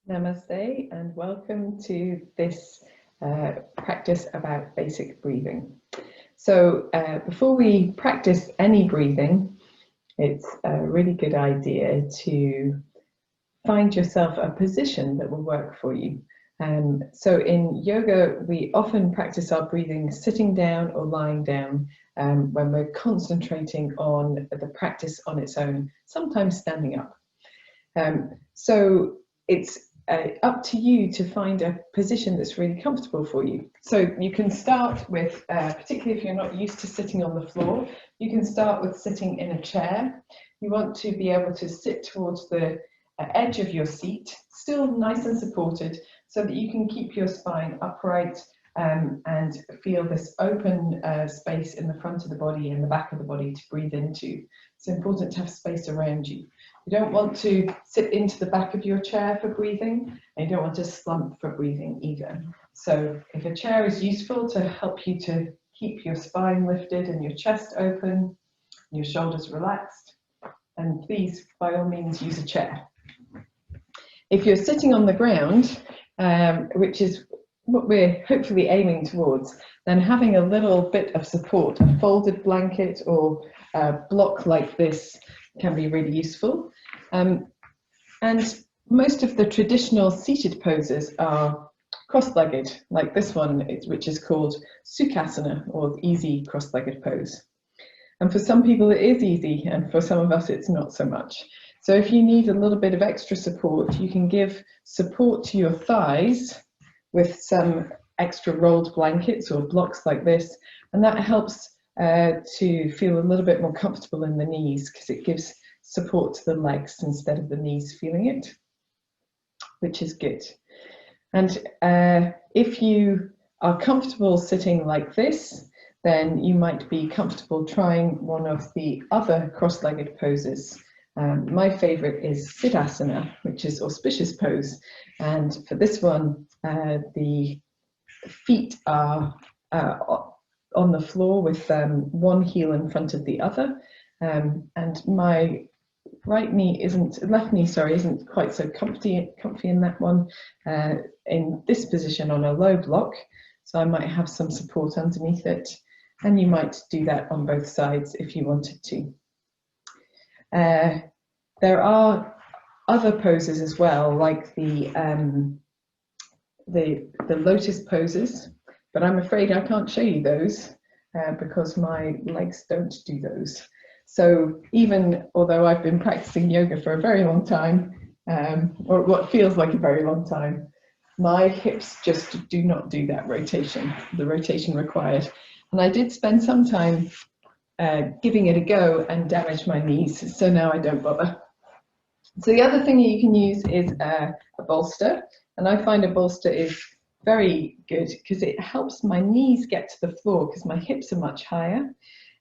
Namaste and welcome to this practice about basic breathing. So before we practice any breathing, it's a really good idea to find yourself a position that will work for you. So in yoga, we often practice our breathing sitting down or lying down when we're concentrating on the practice on its own, sometimes standing up. So it's up to you to find a position that's really comfortable for you. So you can start with, particularly if you're not used to sitting on the floor, you can start with sitting in a chair. You want to be able to sit towards the edge of your seat, still nice and supported, so that you can keep your spine upright and feel this open space in the front of the body and the back of the body to breathe into. It's important to have space around you. You don't want to sit into the back of your chair for breathing, and you don't want to slump for breathing either. So if a chair is useful to help you to keep your spine lifted and your chest open, your shoulders relaxed, then please, by all means, use a chair. If you're sitting on the ground, which is what we're hopefully aiming towards, then having a little bit of support, a folded blanket or a block like this can be really useful. And most of the traditional seated poses are cross-legged, like this one, which is called Sukhasana, or easy cross-legged pose. And for some people it is easy, and for some of us it's not so much. So if you need a little bit of extra support, you can give support to your thighs with some extra rolled blankets or blocks like this, and that helps to feel a little bit more comfortable in the knees, because it gives support to the legs instead of the knees feeling it, which is good. And if you are comfortable sitting like this, then you might be comfortable trying one of the other cross-legged poses. My favorite is Siddhasana, which is auspicious pose. And for this one, the feet are on the floor with one heel in front of the other. And my left knee isn't quite so comfy in that one, in this position on a low block. So I might have some support underneath it. And you might do that on both sides if you wanted to. There are other poses as well, like the lotus poses, but I'm afraid I can't show you those because my legs don't do those. So even although I've been practicing yoga for a very long time, or what feels like a very long time, my hips just do not do that rotation, the rotation required. And I did spend some time giving it a go and damage my knees, so now I don't bother. So the other thing you can use is a bolster, and I find a bolster is very good because it helps my knees get to the floor because my hips are much higher.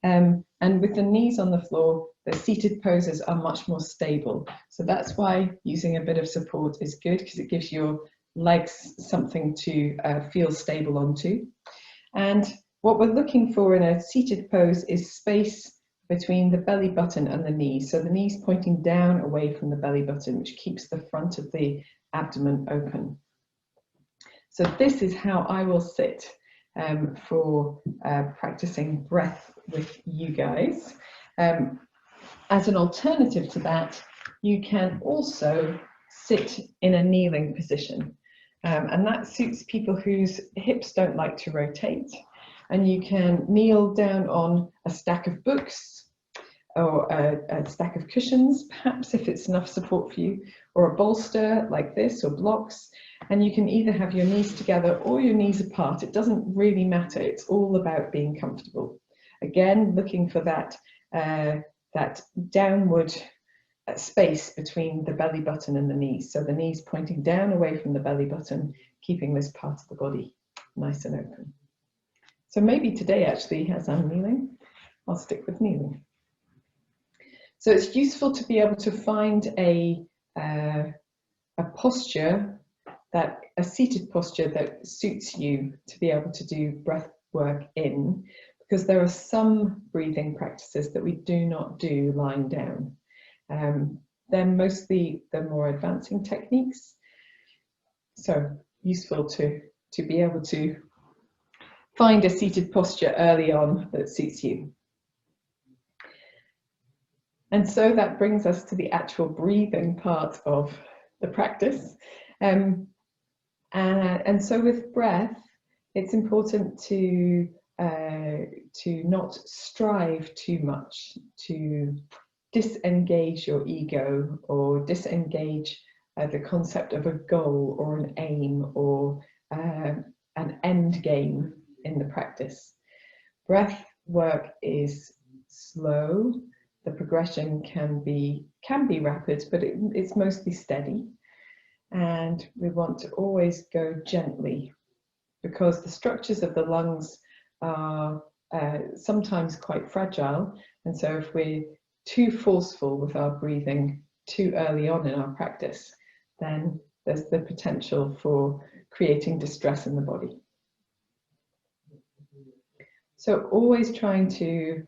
And with the knees on the floor, the seated poses are much more stable. So that's why using a bit of support is good, because it gives your legs something to feel stable onto. And what we're looking for in a seated pose is space between the belly button and the knees. So the knees pointing down away from the belly button, which keeps the front of the abdomen open. So this is how I will sit for practicing breath with you guys. As an alternative to that, you can also sit in a kneeling position. And that suits people whose hips don't like to rotate. And you can kneel down on a stack of books or a stack of cushions, perhaps, if it's enough support for you, or a bolster like this, or blocks. And you can either have your knees together or your knees apart. It doesn't really matter. It's all about being comfortable. Again, looking for that, that downward space between the belly button and the knees. So the knees pointing down away from the belly button, keeping this part of the body nice and open. So maybe today, actually, as I'm kneeling, I'll stick with kneeling. So it's useful to be able to find a posture, a seated posture that suits you to be able to do breath work in, because there are some breathing practices that we do not do lying down. They're mostly the more advancing techniques. So useful to be able to find a seated posture early on that suits you. And so that brings us to the actual breathing part of the practice. And so with breath, it's important to not strive too much to disengage your ego or disengage the concept of a goal or an aim or an end game in the practice. Breath work is slow. The progression can be rapid, but it's mostly steady. And we want to always go gently because the structures of the lungs are sometimes quite fragile. And so if we're too forceful with our breathing too early on in our practice, then there's the potential for creating distress in the body. So always trying to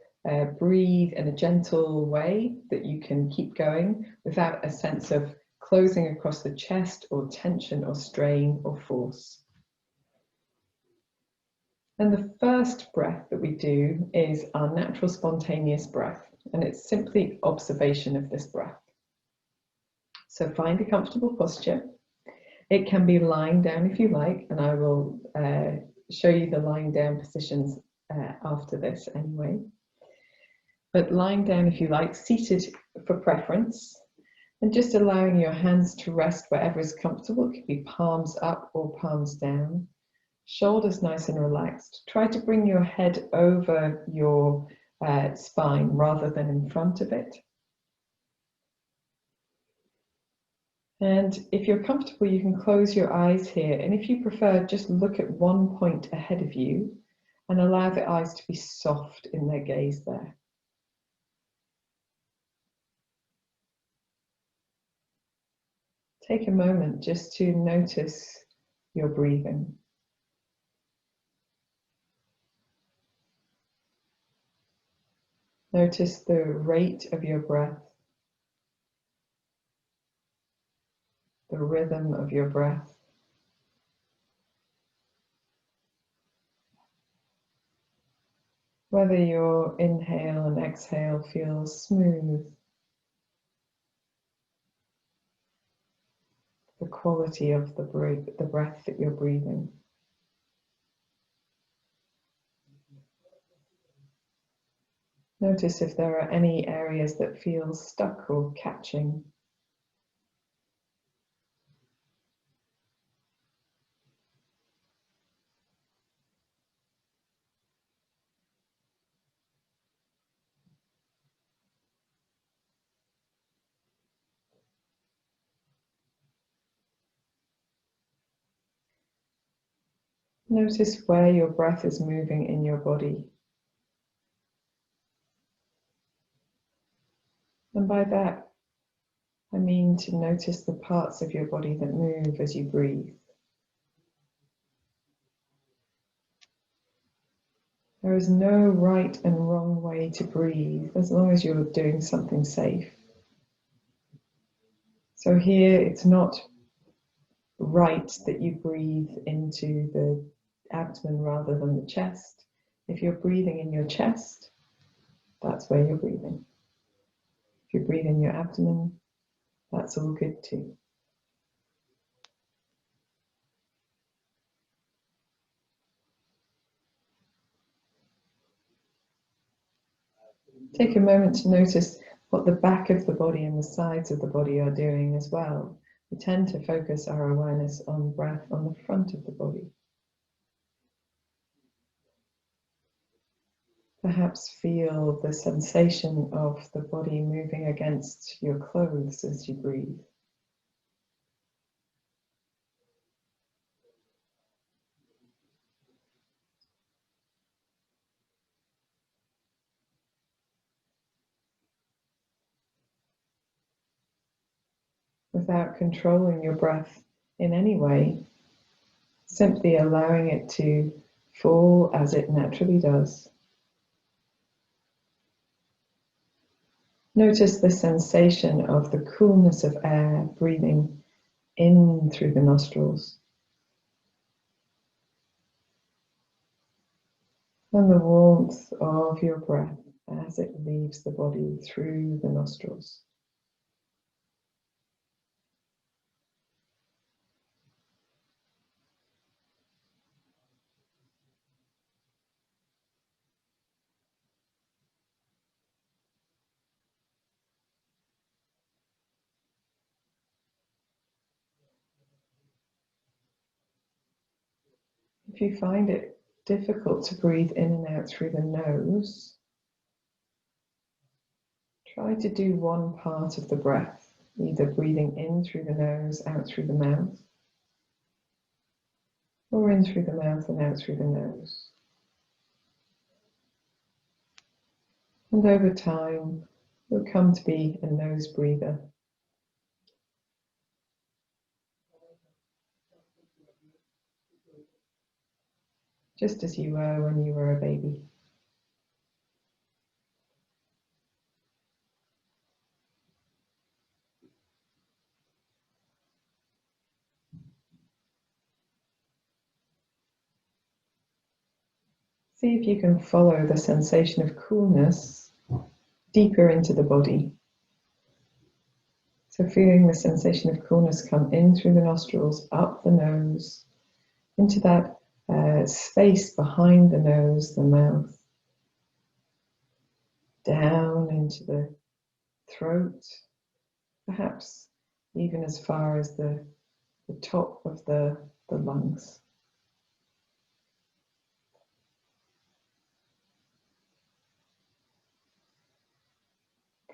breathe in a gentle way that you can keep going without a sense of closing across the chest or tension or strain or force. And the first breath that we do is our natural spontaneous breath, and it's simply observation of this breath. So find a comfortable posture. It can be lying down if you like, and I will show you the lying down positions after this anyway. But lying down if you like, seated for preference, and just allowing your hands to rest wherever is comfortable. It could be palms up or palms down. Shoulders nice and relaxed. Try to bring your head over your spine rather than in front of it. And if you're comfortable, you can close your eyes here. And if you prefer, just look at one point ahead of you and allow the eyes to be soft in their gaze there. Take a moment just to notice your breathing. Notice the rate of your breath, the rhythm of your breath. Whether your inhale and exhale feels smooth. The quality of the breath that you're breathing. Notice if there are any areas that feel stuck or catching. Notice where your breath is moving in your body. And by that, I mean to notice the parts of your body that move as you breathe. There is no right and wrong way to breathe as long as you're doing something safe. So here it's not right that you breathe into the abdomen rather than the chest. If you're breathing in your chest, that's where you're breathing. If you breathe in your abdomen, that's all good too. Take a moment to notice what the back of the body and the sides of the body are doing as well. We tend to focus our awareness on breath on the front of the body. Perhaps feel the sensation of the body moving against your clothes as you breathe. Without controlling your breath in any way, simply allowing it to fall as it naturally does. Notice the sensation of the coolness of air breathing in through the nostrils and the warmth of your breath as it leaves the body through the nostrils. If you find it difficult to breathe in and out through the nose, try to do one part of the breath, either breathing in through the nose, out through the mouth, or in through the mouth and out through the nose. And over time, you'll come to be a nose breather. Just as you were when you were a baby. See if you can follow the sensation of coolness deeper into the body. So feeling the sensation of coolness come in through the nostrils, up the nose, into that space behind the nose, the mouth, down into the throat, perhaps even as far as the top of the lungs.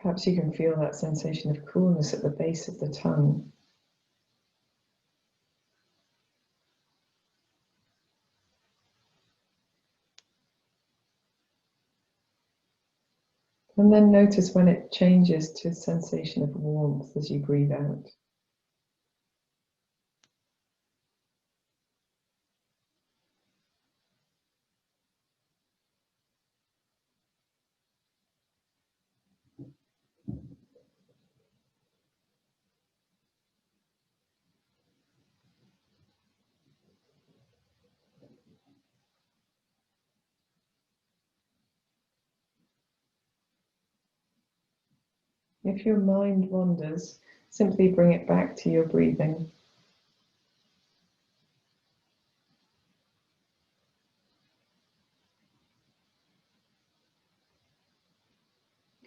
Perhaps you can feel that sensation of coolness at the base of the tongue. And then notice when it changes to a sensation of warmth as you breathe out. If your mind wanders, simply bring it back to your breathing.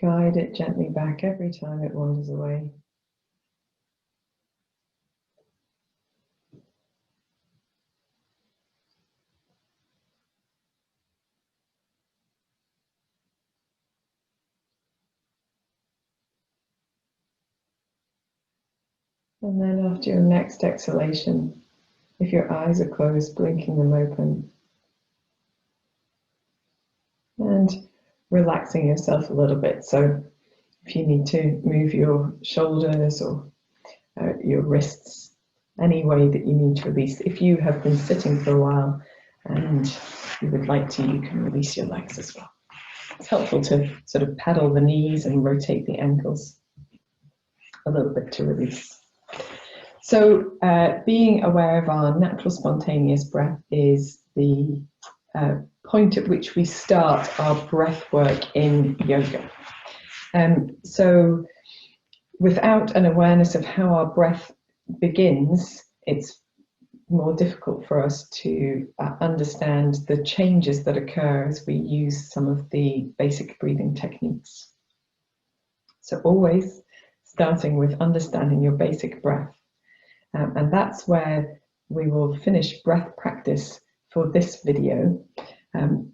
Guide it gently back every time it wanders away. And then after your next exhalation, if your eyes are closed, blinking them open. And relaxing yourself a little bit. So if you need to move your shoulders or your wrists, any way that you need to release. If you have been sitting for a while and you would like to, you can release your legs as well. It's helpful to sort of paddle the knees and rotate the ankles a little bit to release. So being aware of our natural spontaneous breath is the point at which we start our breath work in yoga. So without an awareness of how our breath begins, it's more difficult for us to understand the changes that occur as we use some of the basic breathing techniques. So always starting with understanding your basic breath. And that's where we will finish breath practice for this video.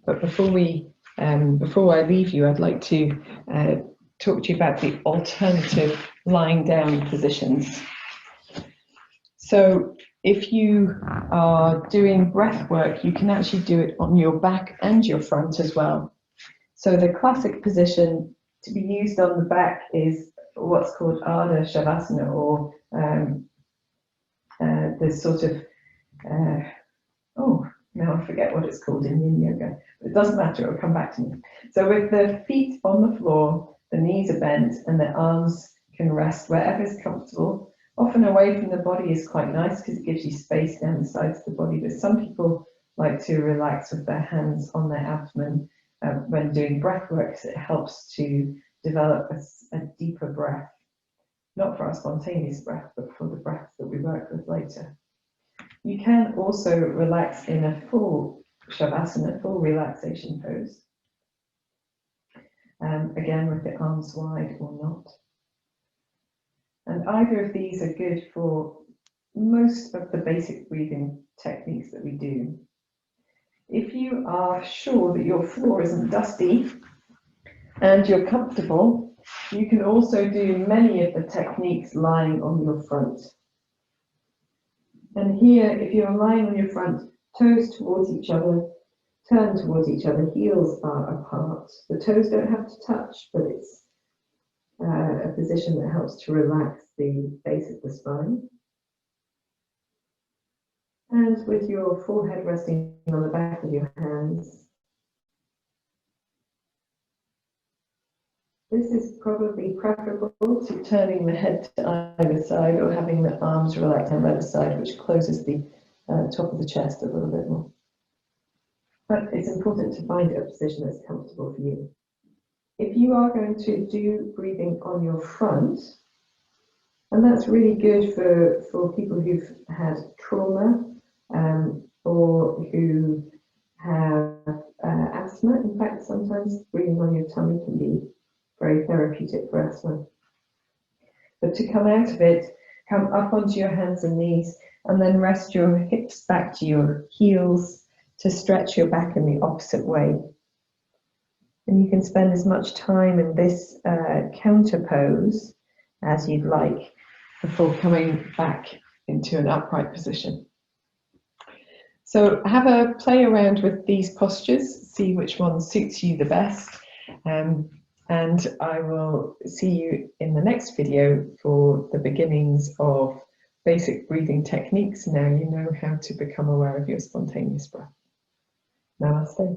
But before I leave you, I'd like to talk to you about the alternative lying down positions. So if you are doing breath work, you can actually do it on your back and your front as well. So the classic position to be used on the back is what's called Ardha Shavasana, or the sort of, now I forget what it's called in yin yoga, but it doesn't matter, it'll come back to me. So with the feet on the floor, the knees are bent and the arms can rest wherever is comfortable. Often away from the body is quite nice because it gives you space down the sides of the body, but some people like to relax with their hands on their abdomen when doing breath work, because it helps to develop a deeper breath, not for our spontaneous breath, but for the breath that we work with later. You can also relax in a full Shavasana, full relaxation pose. Again, with the arms wide or not. And either of these are good for most of the basic breathing techniques that we do. If you are sure that your floor isn't dusty and you're comfortable, you can also do many of the techniques lying on your front. And here, if you're lying on your front, toes towards each other, turn towards each other, heels are apart. The toes don't have to touch, but it's a position that helps to relax the base of the spine. And with your forehead resting on the back of your hands, this is probably preferable to turning the head to either side or having the arms relaxed on either side, which closes the top of the chest a little bit more. But it's important to find a position that's comfortable for you. If you are going to do breathing on your front, and that's really good for people who've had trauma or who have asthma. In fact, sometimes breathing on your tummy can be very therapeutic for asthma. But to come out of it, come up onto your hands and knees, and then rest your hips back to your heels to stretch your back in the opposite way. And you can spend as much time in this counter pose as you'd like before coming back into an upright position. So have a play around with these postures, see which one suits you the best. And I will see you in the next video for the beginnings of basic breathing techniques. Now you know how to become aware of your spontaneous breath. Namaste.